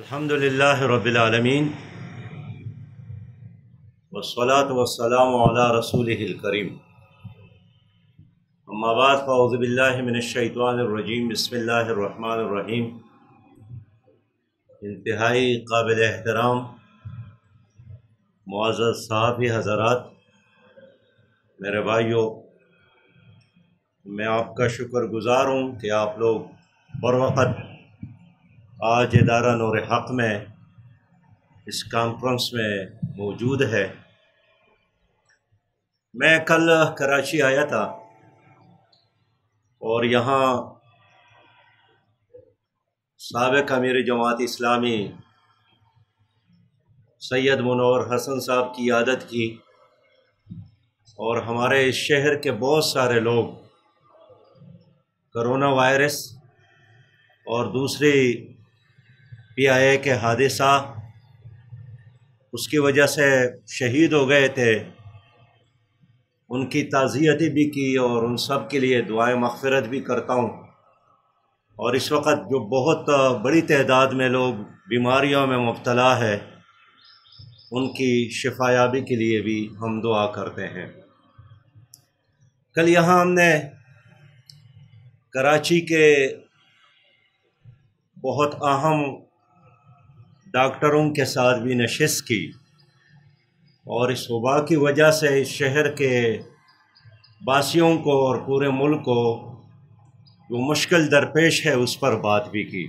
الحمدللہ رب العالمین والصلاة والسلام علی رسولہ الکریم اما بعد فاعوذ باللہ من الشیطان الرجیم بسم اللہ الرحمن الرحیم۔ انتہائی قابل احترام معزز صحافی حضرات، میرے بھائیوں، میں آپ کا شکر گزار ہوں کہ آپ لوگ بروقت آج ادارہ نور حق میں اس کانفرنس میں موجود ہے۔ میں کل کراچی آیا تھا اور یہاں سابق امیر جماعت اسلامی سید منور حسن صاحب کی عیادت کی، اور ہمارے اس شہر کے بہت سارے لوگ کرونا وائرس اور دوسری PIA کے حادثہ اس کی وجہ سے شہید ہو گئے تھے، ان کی تعزیت بھی کی اور ان سب کے لیے دعائیں مغفرت بھی کرتا ہوں۔ اور اس وقت جو بہت بڑی تعداد میں لوگ بیماریوں میں مبتلا ہے، ان کی شفا یابی کے لیے بھی ہم دعا کرتے ہیں۔ کل یہاں ہم نے کراچی کے بہت اہم ڈاکٹروں کے ساتھ بھی نشست کی، اور اس وبا کی وجہ سے اس شہر کے باسیوں کو اور پورے ملک کو جو مشکل درپیش ہے اس پر بات بھی کی۔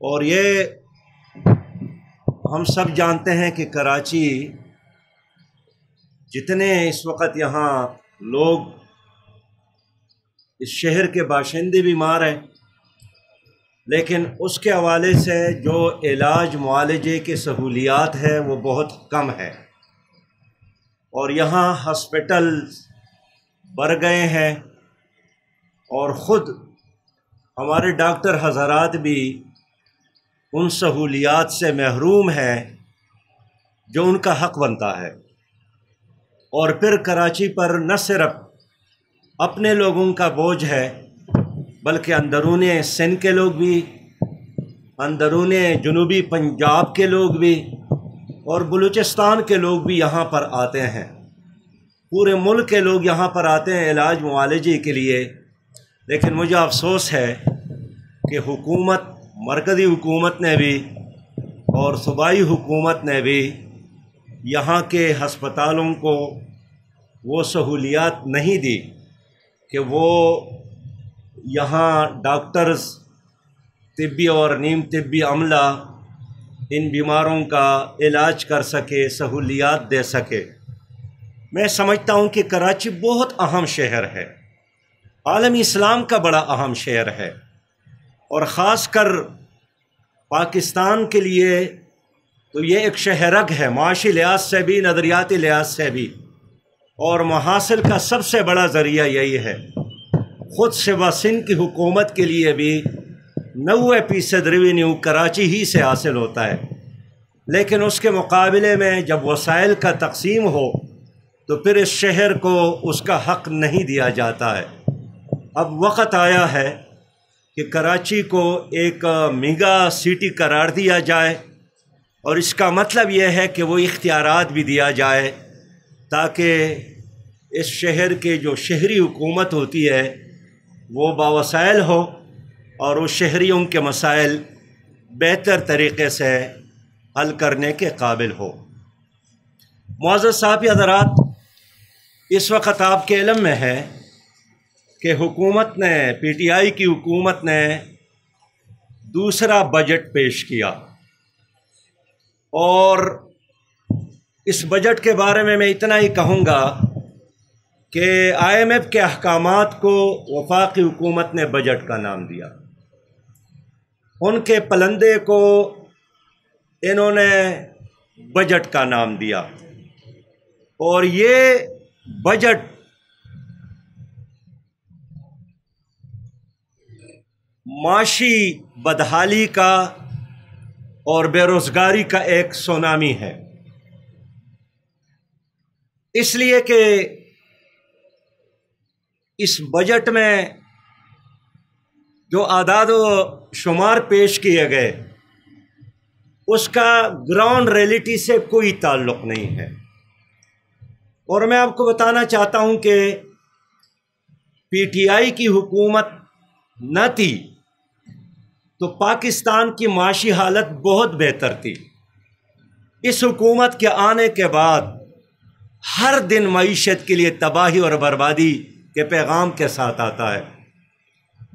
اور یہ ہم سب جانتے ہیں کہ کراچی جتنے اس وقت یہاں لوگ اس شہر کے باشندے بیمار ہیں، لیکن اس کے حوالے سے جو علاج معالجے کی سہولیات ہے وہ بہت کم ہے، اور یہاں ہاسپٹل بڑھ گئے ہیں، اور خود ہمارے ڈاکٹر حضرات بھی ان سہولیات سے محروم ہیں جو ان کا حق بنتا ہے۔ اور پھر کراچی پر نہ صرف اپنے لوگوں کا بوجھ ہے، بلکہ اندرون سندھ کے لوگ بھی، اندرون جنوبی پنجاب کے لوگ بھی، اور بلوچستان کے لوگ بھی یہاں پر آتے ہیں۔ پورے ملک کے لوگ یہاں پر آتے ہیں علاج معالجے کے لیے، لیکن مجھے افسوس ہے کہ حکومت، مرکزی حکومت نے بھی اور صوبائی حکومت نے بھی یہاں کے ہسپتالوں کو وہ سہولیات نہیں دی کہ وہ یہاں ڈاکٹرز، طبی اور نیم طبی عملہ ان بیماروں کا علاج کر سکے، سہولیات دے سکے۔ میں سمجھتا ہوں کہ کراچی بہت اہم شہر ہے، عالمی اسلام کا بڑا اہم شہر ہے، اور خاص کر پاکستان کے لیے تو یہ ایک شہرک ہے، معاشی لحاظ سے بھی، نظریاتی لحاظ سے بھی، اور محاصل کا سب سے بڑا ذریعہ یہی ہے۔ خود صوبہ سندھ کی حکومت کے لیے بھی 90% ریونیو کراچی ہی سے حاصل ہوتا ہے، لیکن اس کے مقابلے میں جب وسائل کا تقسیم ہو تو پھر اس شہر کو اس کا حق نہیں دیا جاتا ہے۔ اب وقت آیا ہے کہ کراچی کو ایک میگا سٹی قرار دیا جائے، اور اس کا مطلب یہ ہے کہ وہ اختیارات بھی دیا جائے تاکہ اس شہر کے جو شہری حکومت ہوتی ہے وہ باوسائل ہو، اور اس شہریوں کے مسائل بہتر طریقے سے حل کرنے کے قابل ہو۔ معزز صحافی حضرات، اس وقت آپ کے علم میں ہے کہ حکومت نے، PTI کی حکومت نے دوسرا بجٹ پیش کیا، اور اس بجٹ کے بارے میں اتنا ہی کہوں گا کہ IMF کے احکامات کو وفاقی حکومت نے بجٹ کا نام دیا، ان کے پلندے کو انہوں نے بجٹ کا نام دیا، اور یہ بجٹ معاشی بدحالی کا اور بے روزگاری کا ایک سونامی ہے، اس لیے کہ اس بجٹ میں جو اعداد و شمار پیش کیے گئے اس کا گراؤنڈ ریئلٹی سے کوئی تعلق نہیں ہے۔ اور میں آپ کو بتانا چاہتا ہوں کہ پی ٹی آئی کی حکومت نہ تھی تو پاکستان کی معاشی حالت بہت بہتر تھی۔ اس حکومت کے آنے کے بعد ہر دن معیشت کے لیے تباہی اور بربادی کے پیغام کے ساتھ آتا ہے۔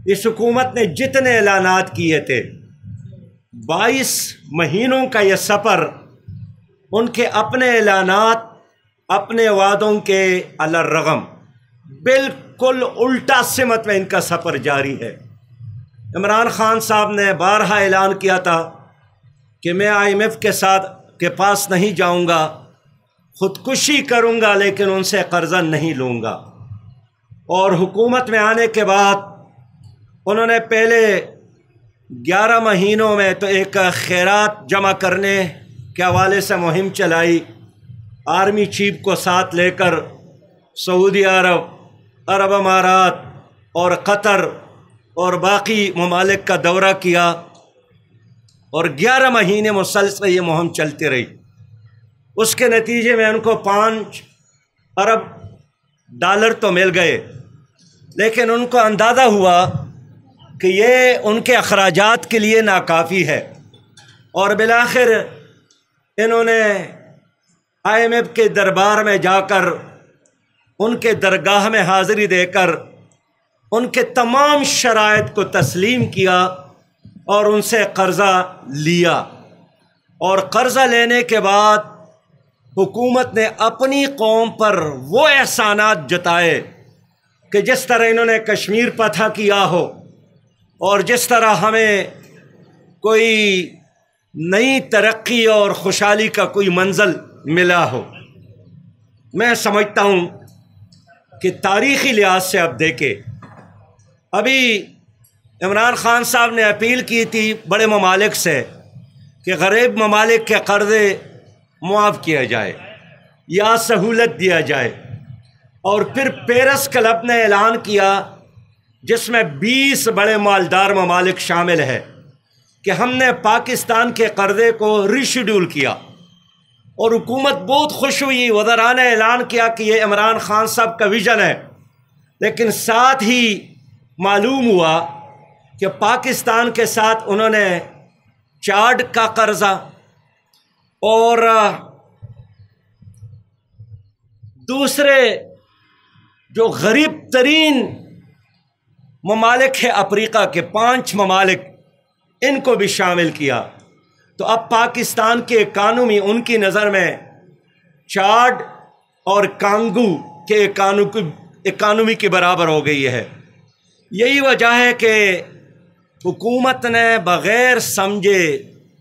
اس حکومت نے جتنے اعلانات کیے تھے، 22 مہینوں کا یہ سفر، ان کے اپنے اعلانات، اپنے وعدوں کے علی الرغم بالکل الٹا سمت میں ان کا سفر جاری ہے۔ عمران خان صاحب نے بارہا اعلان کیا تھا کہ میں IMF کے پاس نہیں جاؤں گا، خودکشی کروں گا، لیکن ان سے قرضہ نہیں لوں گا۔ اور حکومت میں آنے کے بعد انہوں نے پہلے 11 مہینوں میں تو ایک خیرات جمع کرنے کے حوالے سے مہم چلائی، آرمی چیف کو ساتھ لے کر سعودی عرب، عرب امارات اور قطر اور باقی ممالک کا دورہ کیا، اور 11 مہینے مسلسل یہ مہم چلتی رہی۔ اس کے نتیجے میں ان کو 5 ارب ڈالر تو مل گئے، لیکن ان کو اندازہ ہوا کہ یہ ان کے اخراجات کے لیے ناکافی ہے، اور بالآخر انہوں نے IMF کے دربار میں جا کر ان کے درگاہ میں حاضری دے کر ان کے تمام شرائط کو تسلیم کیا اور ان سے قرضہ لیا۔ اور قرضہ لینے کے بعد حکومت نے اپنی قوم پر وہ احسانات جتائے کہ جس طرح انہوں نے کشمیر فتح کیا ہو، اور جس طرح ہمیں کوئی نئی ترقی اور خوشحالی کا کوئی منزل ملا ہو۔ میں سمجھتا ہوں کہ تاریخی لحاظ سے اب دیکھیں، ابھی عمران خان صاحب نے اپیل کی تھی بڑے ممالک سے کہ غریب ممالک کے قرضے معاف کیا جائے یا سہولت دیا جائے، اور پھر پیرس کلب نے اعلان کیا جس میں 20 بڑے مالدار ممالک شامل ہے کہ ہم نے پاکستان کے قرضے کو ری شیڈول کیا، اور حکومت بہت خوش ہوئی، وزراء نے اعلان کیا کہ یہ عمران خان صاحب کا ویژن ہے۔ لیکن ساتھ ہی معلوم ہوا کہ پاکستان کے ساتھ انہوں نے چاڈ کا قرضہ اور دوسرے جو غریب ترین ممالک ہے افریقہ کے 5 ممالک، ان کو بھی شامل کیا۔ تو اب پاکستان کی اکانومی ان کی نظر میں چاڈ اور کانگو کے اکانومی کے برابر ہو گئی ہے۔ یہی وجہ ہے کہ حکومت نے بغیر سمجھے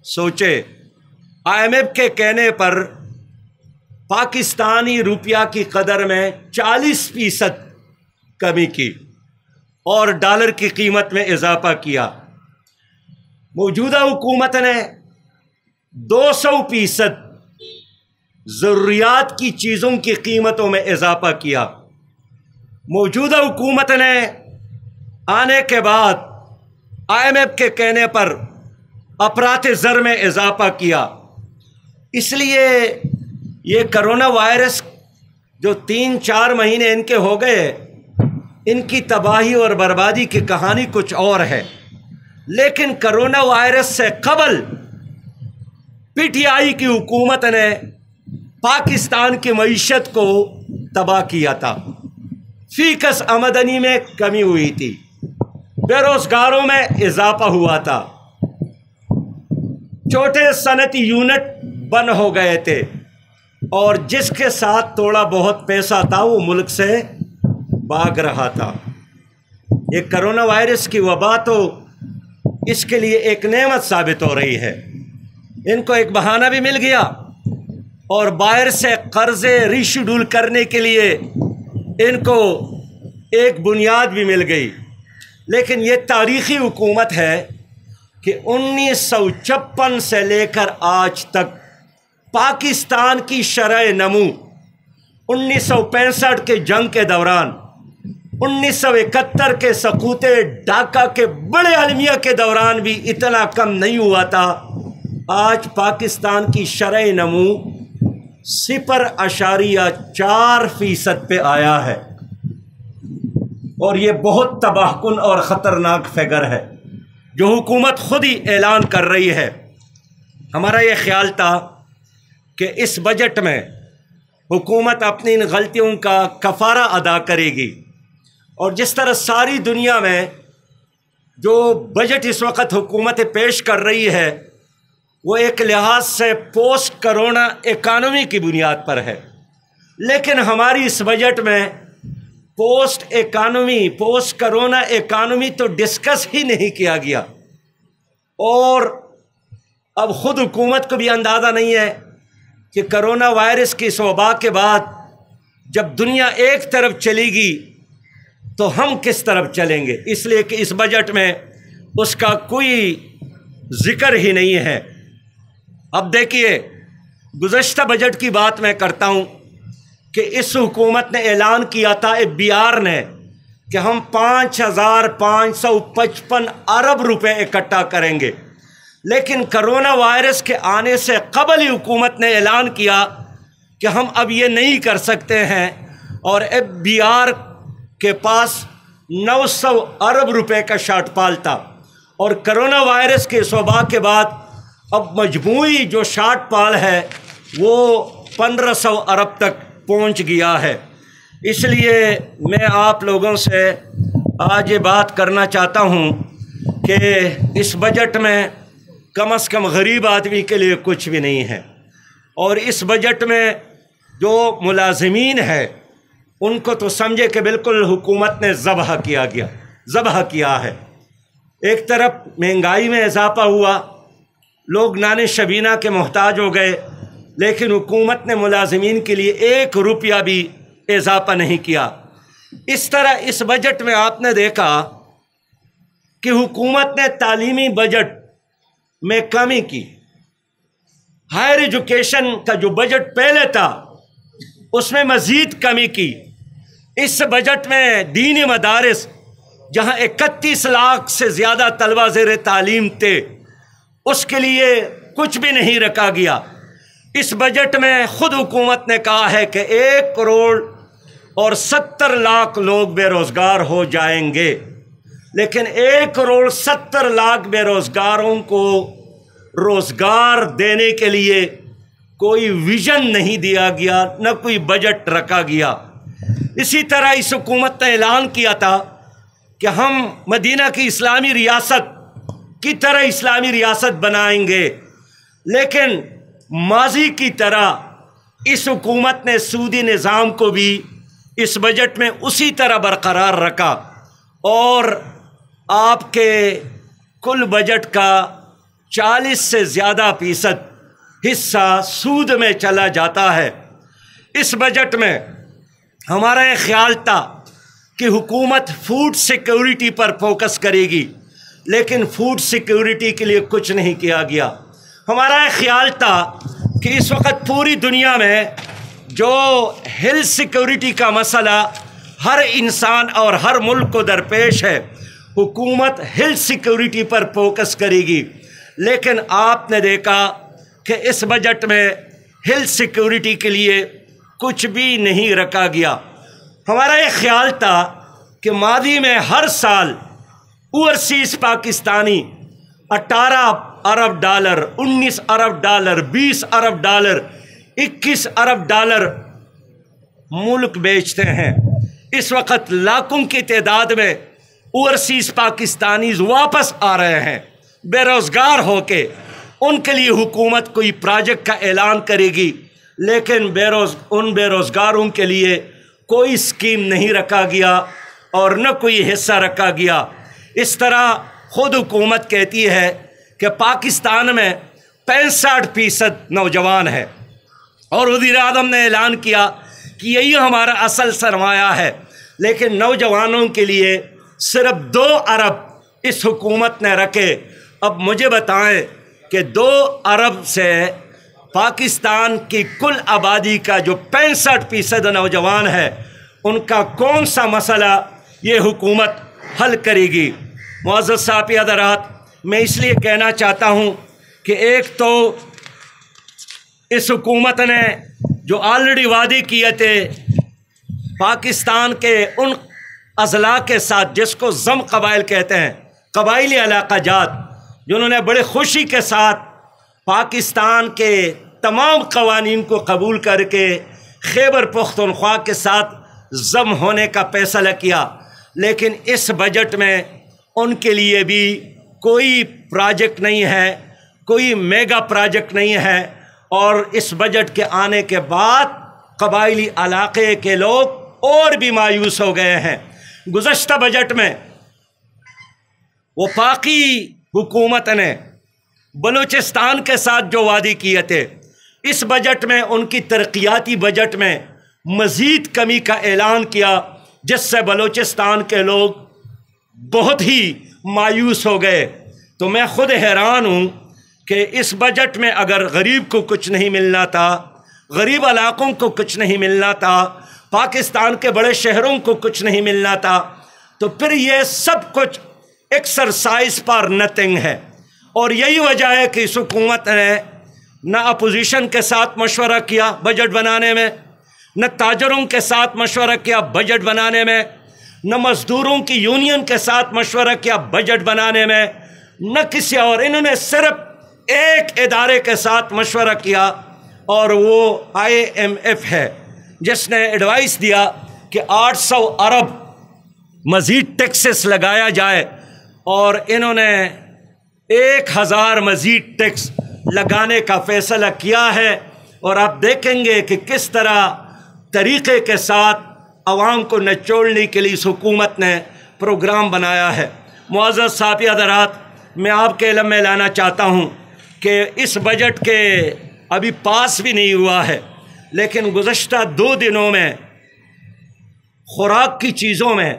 سوچے IMF کے کہنے پر پاکستانی روپیہ کی قدر میں 40% کمی کی اور ڈالر کی قیمت میں اضافہ کیا۔ موجودہ حکومت نے 200% ضروریات کی چیزوں کی قیمتوں میں اضافہ کیا۔ موجودہ حکومت نے آنے کے بعد IMF کے کہنے پر افراط زر میں اضافہ کیا۔ اس لیے یہ کرونا وائرس جو 3-4 مہینے ان کے ہو گئے، ان کی تباہی اور بربادی کی کہانی کچھ اور ہے، لیکن کرونا وائرس سے قبل پی ٹی آئی کی حکومت نے پاکستان کی معیشت کو تباہ کیا تھا۔ فی کس آمدنی میں کمی ہوئی تھی، بے روزگاروں میں اضافہ ہوا تھا، چھوٹے صنعتی یونٹ بند ہو گئے تھے، اور جس کے ساتھ تھوڑا بہت پیسہ تھا وہ ملک سے بھاگ رہا تھا۔ یہ کرونا وائرس کی وبا تو اس کے لیے ایک نعمت ثابت ہو رہی ہے۔ ان کو ایک بہانہ بھی مل گیا اور باہر سے قرضے ری شیڈول کرنے کے لیے ان کو ایک بنیاد بھی مل گئی۔ لیکن یہ تاریخی حکومت ہے کہ 1956 سے لے کر آج تک پاکستان کی شرح نمو 1965 کے جنگ کے دوران، 1971 کے سقوط ڈھاکہ کے بڑے المیہ کے دوران بھی اتنا کم نہیں ہوا تھا، آج پاکستان کی شرح نمو 0.4% پہ آیا ہے، اور یہ بہت تباہ کن اور خطرناک فگر ہے جو حکومت خود ہی اعلان کر رہی ہے۔ ہمارا یہ خیال تھا کہ اس بجٹ میں حکومت اپنی ان غلطیوں کا کفارہ ادا کرے گی، اور جس طرح ساری دنیا میں جو بجٹ اس وقت حکومت پیش کر رہی ہے وہ ایک لحاظ سے پوسٹ کرونا اکانومی کی بنیاد پر ہے، لیکن ہماری اس بجٹ میں پوسٹ کرونا اکانومی تو ڈسکس ہی نہیں کیا گیا، اور اب خود حکومت کو بھی اندازہ نہیں ہے کہ کرونا وائرس کی اس وبا کے بعد جب دنیا ایک طرف چلے گی تو ہم کس طرف چلیں گے، اس لیے کہ اس بجٹ میں اس کا کوئی ذکر ہی نہیں ہے۔ اب دیکھیے، گزشتہ بجٹ کی بات میں کرتا ہوں کہ اس حکومت نے اعلان کیا تھا FBR نے کہ ہم 5,555 ارب روپے اکٹھا کریں گے، لیکن کرونا وائرس کے آنے سے قبل ہی حکومت نے اعلان کیا کہ ہم اب یہ نہیں کر سکتے ہیں، اور FBR کے پاس 900 ارب روپے کا شارٹ فال تھا، اور کرونا وائرس کے وبا کے بعد اب مجموعی جو شارٹ فال ہے وہ 1500 ارب تک پہنچ گیا ہے۔ اس لیے میں آپ لوگوں سے آج یہ بات کرنا چاہتا ہوں کہ اس بجٹ میں کم از کم غریب آدمی کے لیے کچھ بھی نہیں ہے، اور اس بجٹ میں جو ملازمین ہے ان کو تو سمجھے کہ بالکل حکومت نے ذبح کیا ہے۔ ایک طرف مہنگائی میں اضافہ ہوا، لوگ نان شبینہ کے محتاج ہو گئے، لیکن حکومت نے ملازمین کے لیے 1 روپیہ بھی اضافہ نہیں کیا۔ اس طرح اس بجٹ میں آپ نے دیکھا کہ حکومت نے تعلیمی بجٹ میں کمی کی، ہائر ایجوکیشن کا جو بجٹ پہلے تھا اس میں مزید کمی کی۔ اس بجٹ میں دینی مدارس جہاں 31 لاکھ سے زیادہ طلبہ زیر تعلیم تھے اس کے لیے کچھ بھی نہیں رکھا گیا۔ اس بجٹ میں خود حکومت نے کہا ہے کہ 1.70 کروڑ لوگ بے روزگار ہو جائیں گے، لیکن 1.70 کروڑ بے روزگاروں کو روزگار دینے کے لیے کوئی ویژن نہیں دیا گیا، نہ کوئی بجٹ رکھا گیا۔ اسی طرح اس حکومت نے اعلان کیا تھا کہ ہم مدینہ کی اسلامی ریاست کی طرح اسلامی ریاست بنائیں گے، لیکن ماضی کی طرح اس حکومت نے سودی نظام کو بھی اس بجٹ میں اسی طرح برقرار رکھا، اور آپ کے کل بجٹ کا 40 سے زیادہ فیصد حصہ سود میں چلا جاتا ہے۔ اس بجٹ میں ہمارا یہ خیال تھا کہ حکومت فوڈ سیکیورٹی پر فوکس کرے گی، لیکن فوڈ سیکیورٹی کے لیے کچھ نہیں کیا گیا۔ ہمارا یہ خیال تھا کہ اس وقت پوری دنیا میں جو ہیلتھ سیکیورٹی کا مسئلہ ہر انسان اور ہر ملک کو درپیش ہے، حکومت ہیلتھ سیکیورٹی پر فوکس کرے گی، لیکن آپ نے دیکھا کہ اس بجٹ میں ہیلتھ سیکیورٹی کے لیے کچھ بھی نہیں رکھا گیا۔ ہمارا یہ خیال تھا کہ ماضی میں ہر سال اوورسیز پاکستانی 18 ارب ڈالر، 19 ارب ڈالر، 20 ارب ڈالر، 21 ارب ڈالر ملک بیچتے ہیں۔ اس وقت لاکھوں کی تعداد میں اوورسیز پاکستانیز واپس آ رہے ہیں بے روزگار ہو کے۔ ان کے لیے حکومت کوئی پروجیکٹ کا اعلان کرے گی، لیکن ان بے روزگاروں کے لیے کوئی اسکیم نہیں رکھا گیا اور نہ کوئی حصہ رکھا گیا۔ اس طرح خود حکومت کہتی ہے کہ پاکستان میں 65% نوجوان ہے، اور وزیر اعظم نے اعلان کیا کہ یہی ہمارا اصل سرمایہ ہے، لیکن نوجوانوں کے لیے صرف 2 ارب اس حکومت نے رکھے۔ اب مجھے بتائیں کہ 2 ارب سے پاکستان کی کل آبادی کا جو 65% نوجوان ہے ان کا کون سا مسئلہ یہ حکومت حل کرے گی؟ معزز صاحب حضرات، میں اس لیے کہنا چاہتا ہوں کہ ایک تو اس حکومت نے جو آلریڈی وعدے کیے تھے پاکستان کے ان اضلاع کے ساتھ جس کو ضم قبائل کہتے ہیں، قبائلی علاقہ جات، جنہوں نے بڑے خوشی کے ساتھ پاکستان کے تمام قوانین کو قبول کر کے خیبر پختونخوا کے ساتھ ضم ہونے کا فیصلہ کیا، لیکن اس بجٹ میں ان کے لیے بھی کوئی پروجیکٹ نہیں ہے، کوئی میگا پروجیکٹ نہیں ہے، اور اس بجٹ کے آنے کے بعد قبائلی علاقے کے لوگ اور بھی مایوس ہو گئے ہیں۔ گزشتہ بجٹ میں وفاقی حکومت نے بلوچستان کے ساتھ جو وعدے کیے تھے، اس بجٹ میں ان کی ترقیاتی بجٹ میں مزید کمی کا اعلان کیا، جس سے بلوچستان کے لوگ بہت ہی مایوس ہو گئے۔ تو میں خود حیران ہوں کہ اس بجٹ میں اگر غریب کو کچھ نہیں ملنا تھا، غریب علاقوں کو کچھ نہیں ملنا تھا، پاکستان کے بڑے شہروں کو کچھ نہیں ملنا تھا، تو پھر یہ سب کچھ ایکسرسائز فار نتھنگ ہے۔ اور یہی وجہ ہے کہ اس حکومت نے نہ اپوزیشن کے ساتھ مشورہ کیا بجٹ بنانے میں، نہ تاجروں کے ساتھ مشورہ کیا بجٹ بنانے میں، نہ مزدوروں کی یونین کے ساتھ مشورہ کیا بجٹ بنانے میں، نہ کسی اور۔ انہوں نے صرف ایک ادارے کے ساتھ مشورہ کیا، اور وہ IMF ہے، جس نے ایڈوائس دیا کہ 800 ارب مزید ٹیکسز لگایا جائے، اور انہوں نے 1000 مزید ٹیکس لگانے کا فیصلہ کیا ہے۔ اور آپ دیکھیں گے کہ کس طرح طریقے کے ساتھ عوام کو نچوڑنے کے لیے اس حکومت نے پروگرام بنایا ہے۔ معزز صاحب حضرات، میں آپ کے علم میں لانا چاہتا ہوں کہ اس بجٹ کے ابھی پاس بھی نہیں ہوا ہے، لیکن گزشتہ 2 دنوں میں خوراک کی چیزوں میں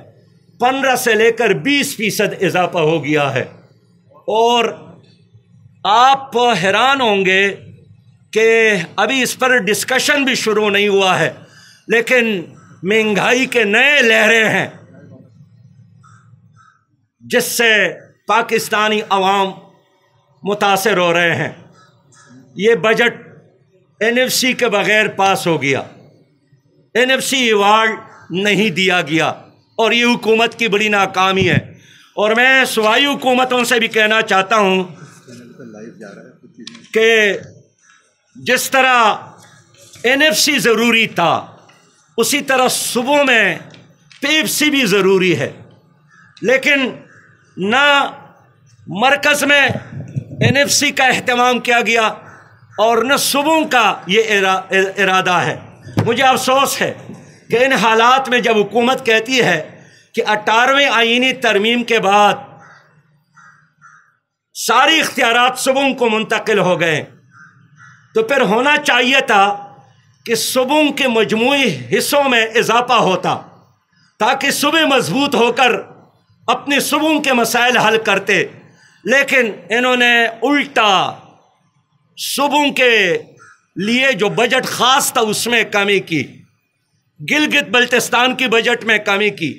15 سے لے کر 20% اضافہ ہو گیا ہے، اور آپ حیران ہوں گے کہ ابھی اس پر ڈسکشن بھی شروع نہیں ہوا ہے، لیکن مہنگائی کے نئے لہریں ہیں جس سے پاکستانی عوام متاثر ہو رہے ہیں۔ یہ بجٹ NFC کے بغیر پاس ہو گیا، NFC ایوارڈ نہیں دیا گیا، اور یہ حکومت کی بڑی ناکامی ہے۔ اور میں صوبائی حکومتوں سے بھی کہنا چاہتا ہوں کہ جس طرح NFC ضروری تھا، اسی طرح صوبوں میں PFC بھی ضروری ہے، لیکن نہ مرکز میں NFC کا اہتمام کیا گیا اور نہ صوبوں کا یہ ارادہ ہے۔ مجھے افسوس ہے کہ ان حالات میں جب حکومت کہتی ہے کہ 18ویں آئینی ترمیم کے بعد ساری اختیارات صوبوں کو منتقل ہو گئے، تو پھر ہونا چاہیے تھا کہ صوبوں کے مجموعی حصوں میں اضافہ ہوتا تاکہ صوبے مضبوط ہو کر اپنے صوبوں کے مسائل حل کرتے، لیکن انہوں نے الٹا صوبوں کے لیے جو بجٹ خاص تھا اس میں کمی کی، گلگت بلتستان کی بجٹ میں کمی کی،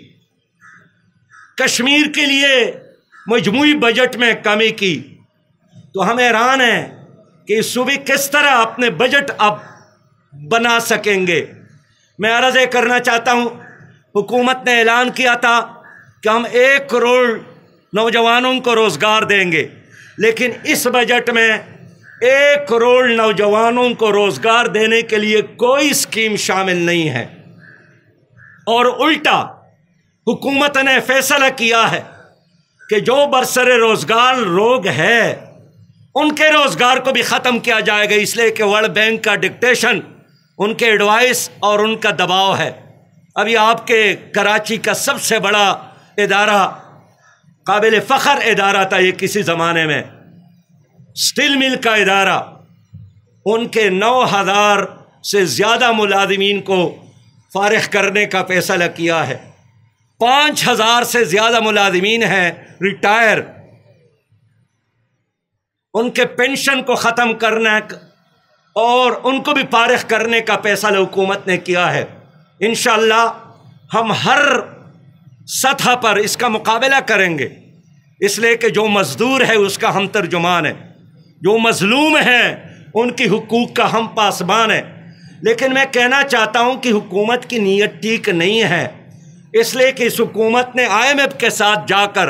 کشمیر کے لیے مجموعی بجٹ میں کمی کی۔ تو ہم حیران ہیں کہ صوبے کس طرح اپنے بجٹ اب بنا سکیں گے۔ میں عرض کرنا چاہتا ہوں، حکومت نے اعلان کیا تھا کہ ہم 1 کروڑ نوجوانوں کو روزگار دیں گے، لیکن اس بجٹ میں 1 کروڑ نوجوانوں کو روزگار دینے کے لیے کوئی اسکیم شامل نہیں ہے، اور الٹا حکومت نے فیصلہ کیا ہے کہ جو برسر روزگار لوگ ہیں ان کے روزگار کو بھی ختم کیا جائے گا، اس لیے کہ ورلڈ بینک کا ڈکٹیشن، ان کے ایڈوائس اور ان کا دباؤ ہے۔ ابھی آپ کے کراچی کا سب سے بڑا ادارہ، قابل فخر ادارہ تھا یہ کسی زمانے میں، اسٹیل مل کا ادارہ، ان کے 9000 سے زیادہ ملازمین کو فارغ کرنے کا فیصلہ کیا ہے۔ 5000 سے زیادہ ملازمین ہیں ریٹائر، ان کے پینشن کو ختم کرنا اور ان کو بھی فارغ کرنے کا فیصلہ حکومت نے کیا ہے۔ انشاءاللہ ہم ہر سطح پر اس کا مقابلہ کریں گے، اس لیے کہ جو مزدور ہے اس کا ہم ترجمان ہے، جو مظلوم ہیں ان کی حقوق کا ہم پاسبان ہیں۔ لیکن میں کہنا چاہتا ہوں کہ حکومت کی نیت ٹھیک نہیں ہے، اس لیے کہ اس حکومت نے IMF کے ساتھ جا کر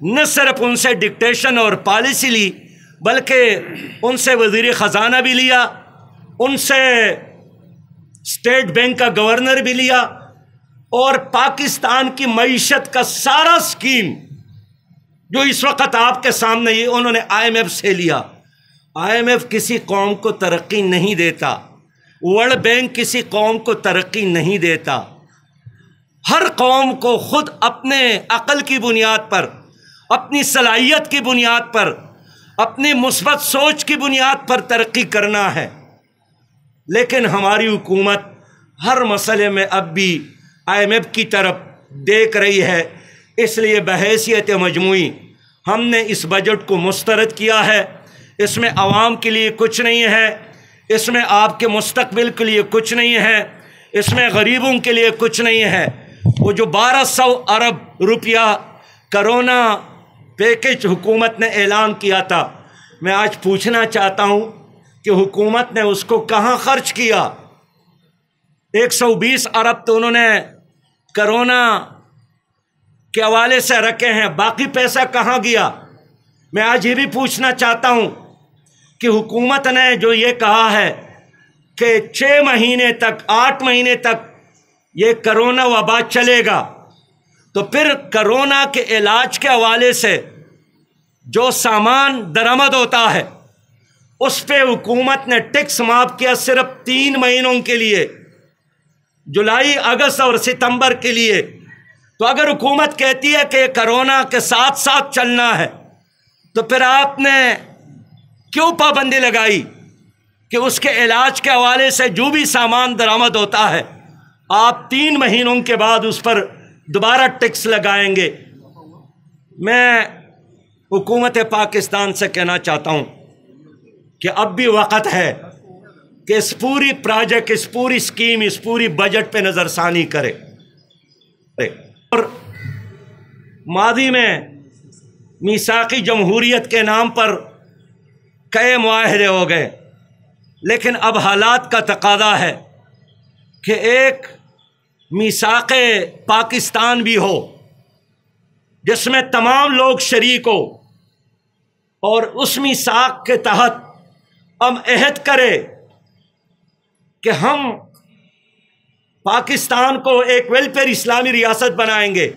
نہ صرف ان سے ڈکٹیشن اور پالیسی لی، بلکہ ان سے وزیر خزانہ بھی لیا، ان سے اسٹیٹ بینک کا گورنر بھی لیا، اور پاکستان کی معیشت کا سارا سکیم جو اس وقت آپ کے سامنے یہ انہوں نے IMF سے لیا۔ IMF کسی قوم کو ترقی نہیں دیتا، ورلڈ بینک کسی قوم کو ترقی نہیں دیتا۔ ہر قوم کو خود اپنے عقل کی بنیاد پر، اپنی صلاحیت کی بنیاد پر، اپنی مثبت سوچ کی بنیاد پر ترقی کرنا ہے۔ لیکن ہماری حکومت ہر مسئلے میں اب بھی IMF کی طرف دیکھ رہی ہے۔ اس لیے بحیثیت مجموعی ہم نے اس بجٹ کو مسترد کیا ہے۔ اس میں عوام کے لیے کچھ نہیں ہے، اس میں آپ کے مستقبل کے لیے کچھ نہیں ہے، اس میں غریبوں کے لیے کچھ نہیں ہے۔ وہ جو 1200 ارب روپیہ کرونا پیکج حکومت نے اعلان کیا تھا، میں آج پوچھنا چاہتا ہوں کہ حکومت نے اس کو کہاں خرچ کیا؟ 120 ارب تو انہوں نے کرونا کے حوالے سے رکھے ہیں، باقی پیسہ کہاں گیا؟ میں آج یہ بھی پوچھنا چاہتا ہوں کہ حکومت نے جو یہ کہا ہے کہ 6 مہینے تک 8 مہینے تک یہ کرونا وبا چلے گا، تو پھر کرونا کے علاج کے حوالے سے جو سامان درآمد ہوتا ہے اس پہ حکومت نے ٹیکس معاف کیا صرف 3 مہینوں کے لیے، جولائی، اگست اور ستمبر کے لیے۔ تو اگر حکومت کہتی ہے کہ کرونا کے ساتھ ساتھ چلنا ہے، تو پھر آپ نے کیوں پابندی لگائی کہ اس کے علاج کے حوالے سے جو بھی سامان درآمد ہوتا ہے آپ 3 مہینوں کے بعد اس پر دوبارہ ٹیکس لگائیں گے؟ میں حکومت پاکستان سے کہنا چاہتا ہوں کہ اب بھی وقت ہے کہ اس پوری پروجیکٹ، اس پوری سکیم، اس پوری بجٹ پہ نظر ثانی کرے۔ اور ماضی میں میثاقی جمہوریت کے نام پر کئی معاہدے ہو گئے، لیکن اب حالات کا تقاضا ہے کہ ایک میثاق پاکستان بھی ہو جس میں تمام لوگ شریک ہو، اور اس میثاق کے تحت ہم عہد کرے کہ ہم پاکستان کو ایک ویلفیئر اسلامی ریاست بنائیں گے۔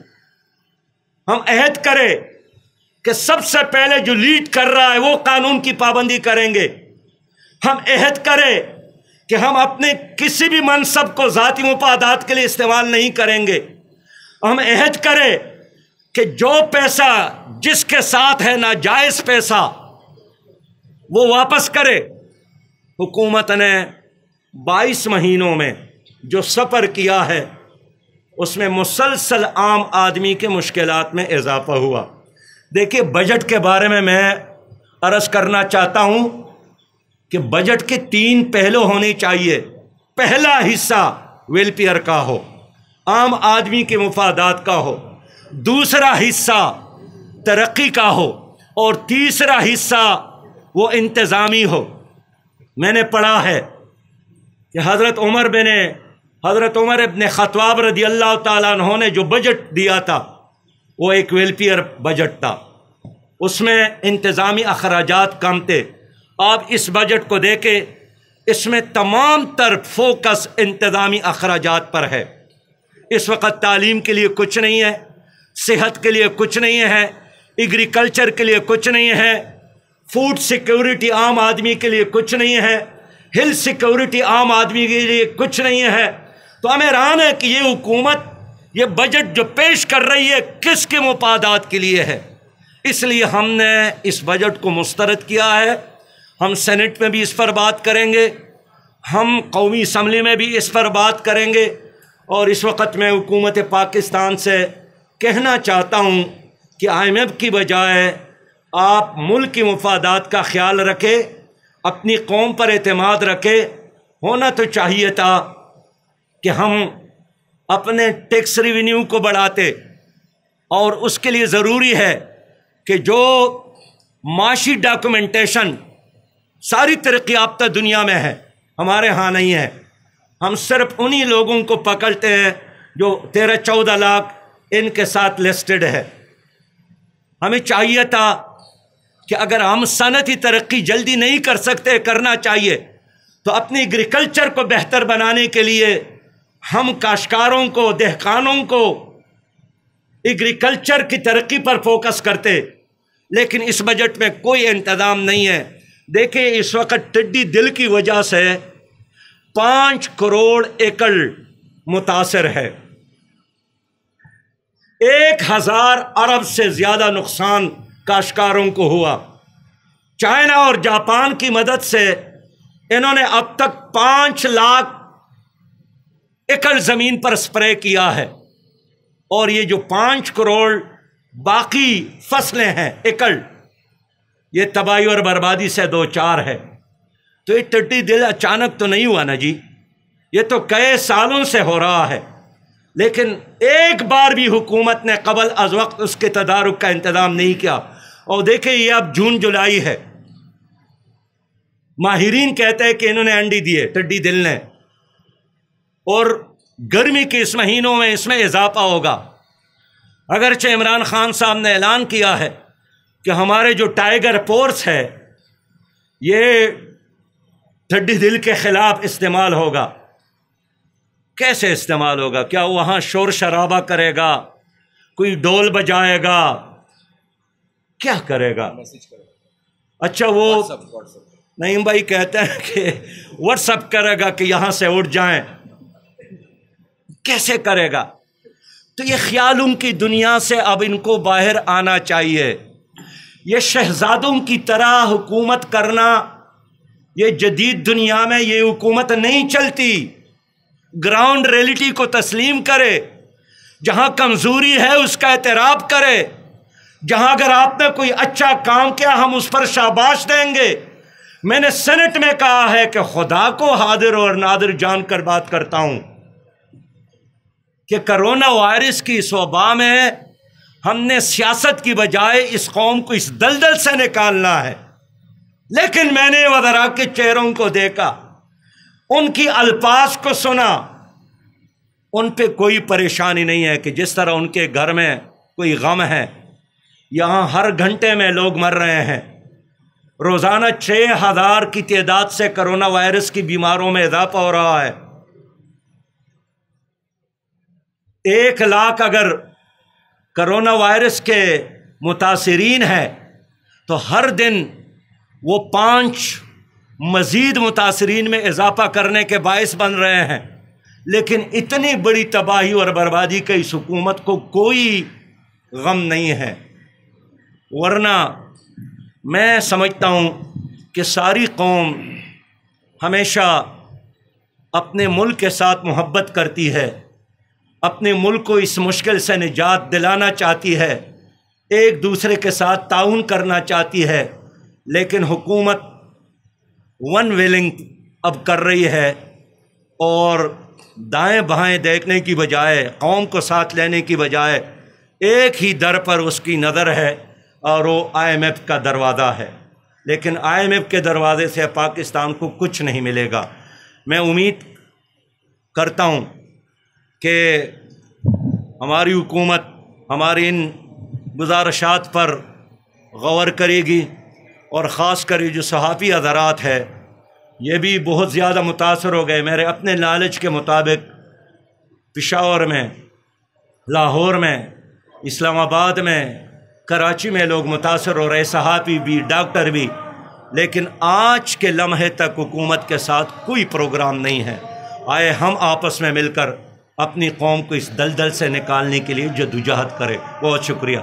ہم عہد کرے کہ سب سے پہلے جو لیڈ کر رہا ہے وہ قانون کی پابندی کریں گے۔ ہم عہد کرے کہ ہم اپنے کسی بھی منصب کو ذاتی مفادات کے لیے استعمال نہیں کریں گے۔ ہم عہد کرے کہ جو پیسہ جس کے ساتھ ہے ناجائز پیسہ وہ واپس کرے۔ حکومت نے 22 مہینوں میں جو سفر کیا ہے اس میں مسلسل عام آدمی کے مشکلات میں اضافہ ہوا۔ دیکھیے، بجٹ کے بارے میں عرض کرنا چاہتا ہوں کہ بجٹ کے 3 پہلو ہونے چاہیے۔ پہلا حصہ ویلفیئر کا ہو، عام آدمی کے مفادات کا ہو، دوسرا حصہ ترقی کا ہو، اور تیسرا حصہ وہ انتظامی ہو۔ میں نے پڑھا ہے کہ حضرت عمر ابن خطاب رضی اللہ تعالیٰ عنہ نے جو بجٹ دیا تھا وہ ایک ویلفیئر بجٹ تھا، اس میں انتظامی اخراجات کم تھے۔ آپ اس بجٹ کو دیکھیں، اس میں تمام تر فوکس انتظامی اخراجات پر ہے۔ اس وقت تعلیم کے لیے کچھ نہیں ہے، صحت کے لیے کچھ نہیں ہے، ایگریکلچر کے لیے کچھ نہیں ہے، فوڈ سیکیورٹی عام آدمی کے لیے کچھ نہیں ہے، ہیلتھ سیکیورٹی عام آدمی کے لیے کچھ نہیں ہے۔ تو ہمیں حیران ہے کہ یہ حکومت یہ بجٹ جو پیش کر رہی ہے کس کے مفادات کے لیے ہے۔ اس لیے ہم نے اس بجٹ کو مسترد کیا ہے۔ ہم سینٹ میں بھی اس پر بات کریں گے، ہم قومی اسمبلی میں بھی اس پر بات کریں گے، اور اس وقت میں حکومت پاکستان سے کہنا چاہتا ہوں کہ IMF کی بجائے آپ ملک کی مفادات کا خیال رکھیں، اپنی قوم پر اعتماد رکھیں۔ ہونا تو چاہیے تھا کہ ہم اپنے ٹیکس ریونیو کو بڑھاتے، اور اس کے لیے ضروری ہے کہ جو معاشی ڈاکومنٹیشن ساری ترقی یافتہ دنیا میں ہے، ہمارے ہاں نہیں ہے۔ ہم صرف انہی لوگوں کو پکڑتے ہیں جو 13-14 لاکھ ان کے ساتھ لسٹڈ ہے۔ ہمیں چاہیے تھا کہ اگر ہم صنعتی ترقی جلدی نہیں کر سکتے، کرنا چاہیے تو اپنی ایگریکلچر کو بہتر بنانے کے لیے ہم کاشتکاروں کو، دہقانوں کو ایگریکلچر کی ترقی پر فوکس کرتے، لیکن اس بجٹ میں کوئی انتظام نہیں ہے۔ دیکھیں اس وقت ٹڈی دل کی وجہ سے 5 کروڑ ایکڑ متاثر ہے، 1000 ارب سے زیادہ نقصان کاشتکاروں کو ہوا۔ چائنا اور جاپان کی مدد سے انہوں نے اب تک 5 لاکھ ایکڑ زمین پر سپرے کیا ہے، اور یہ جو 5 کروڑ باقی فصلیں ہیں ایکڑ، یہ تباہی اور بربادی سے دوچار ہے۔ تو یہ ٹڈی دل اچانک تو نہیں ہوا نا جی، یہ تو کئی سالوں سے ہو رہا ہے، لیکن ایک بار بھی حکومت نے قبل از وقت اس کے تدارک کا انتظام نہیں کیا۔ اور دیکھیں یہ اب جون جولائی ہے، ماہرین کہتے ہیں کہ انہوں نے انڈے دیے ٹڈی دل نے، اور گرمی کے اس مہینوں میں اس میں اضافہ ہوگا۔ اگرچہ عمران خان صاحب نے اعلان کیا ہے کہ ہمارے جو ٹائیگر فورس ہے یہ ٹڈی دل کے خلاف استعمال ہوگا۔ کیسے استعمال ہوگا؟ کیا وہاں شور شرابہ کرے گا، کوئی ڈول بجائے گا، کیا کرے گا؟ اچھا وہ نعیم بھائی کہتے ہیں کہ واٹس اپ کرے گا کہ یہاں سے اٹھ جائیں، کیسے کرے گا؟ تو یہ خیالوں کی دنیا سے اب ان کو باہر آنا چاہیے۔ یہ شہزادوں کی طرح حکومت کرنا، یہ جدید دنیا میں یہ حکومت نہیں چلتی۔ گراؤنڈ ریئلٹی کو تسلیم کرے، جہاں کمزوری ہے اس کا اعتراف کرے، جہاں اگر آپ نے کوئی اچھا کام کیا ہم اس پر شاباش دیں گے۔ میں نے سینٹ میں کہا ہے کہ خدا کو حاضر اور نادر جان کر بات کرتا ہوں کہ کرونا وائرس کی اس وبا میں ہم نے سیاست کی بجائے اس قوم کو اس دلدل سے نکالنا ہے، لیکن میں نے وزراء کے چہروں کو دیکھا، ان کی الفاظ کو سنا، ان پہ کوئی پریشانی نہیں ہے کہ جس طرح ان کے گھر میں کوئی غم ہے۔ یہاں ہر گھنٹے میں لوگ مر رہے ہیں، روزانہ 6000 کی تعداد سے کرونا وائرس کی بیماروں میں اضافہ ہو رہا ہے۔ 1 لاکھ اگر کرونا وائرس کے متاثرین ہیں تو ہر دن وہ 5 مزید متاثرین میں اضافہ کرنے کے باعث بن رہے ہیں، لیکن اتنی بڑی تباہی اور بربادی کا اس حکومت کو کوئی غم نہیں ہے۔ ورنہ میں سمجھتا ہوں کہ ساری قوم ہمیشہ اپنے ملک کے ساتھ محبت کرتی ہے، اپنے ملک کو اس مشکل سے نجات دلانا چاہتی ہے، ایک دوسرے کے ساتھ تعاون کرنا چاہتی ہے، لیکن حکومت ون ویلنگ اب کر رہی ہے، اور دائیں بائیں دیکھنے کی بجائے، قوم کو ساتھ لینے کی بجائے ایک ہی در پر اس کی نظر ہے، اور وہ IMF کا دروازہ ہے۔ لیکن IMF کے دروازے سے پاکستان کو کچھ نہیں ملے گا۔ میں امید کرتا ہوں کہ ہماری حکومت ہماری ان گزارشات پر غور کرے گی، اور خاص کر جو صحافی حضرات ہے یہ بھی بہت زیادہ متاثر ہو گئے۔ میرے اپنے نالج کے مطابق پشاور میں، لاہور میں، اسلام آباد میں، کراچی میں لوگ متاثر ہو رہے، صحافی بھی، ڈاکٹر بھی، لیکن آج کے لمحے تک حکومت کے ساتھ کوئی پروگرام نہیں ہے۔ آئے ہم آپس میں مل کر اپنی قوم کو اس دلدل سے نکالنے کے لیے جدوجہد کریں۔ بہت شکریہ۔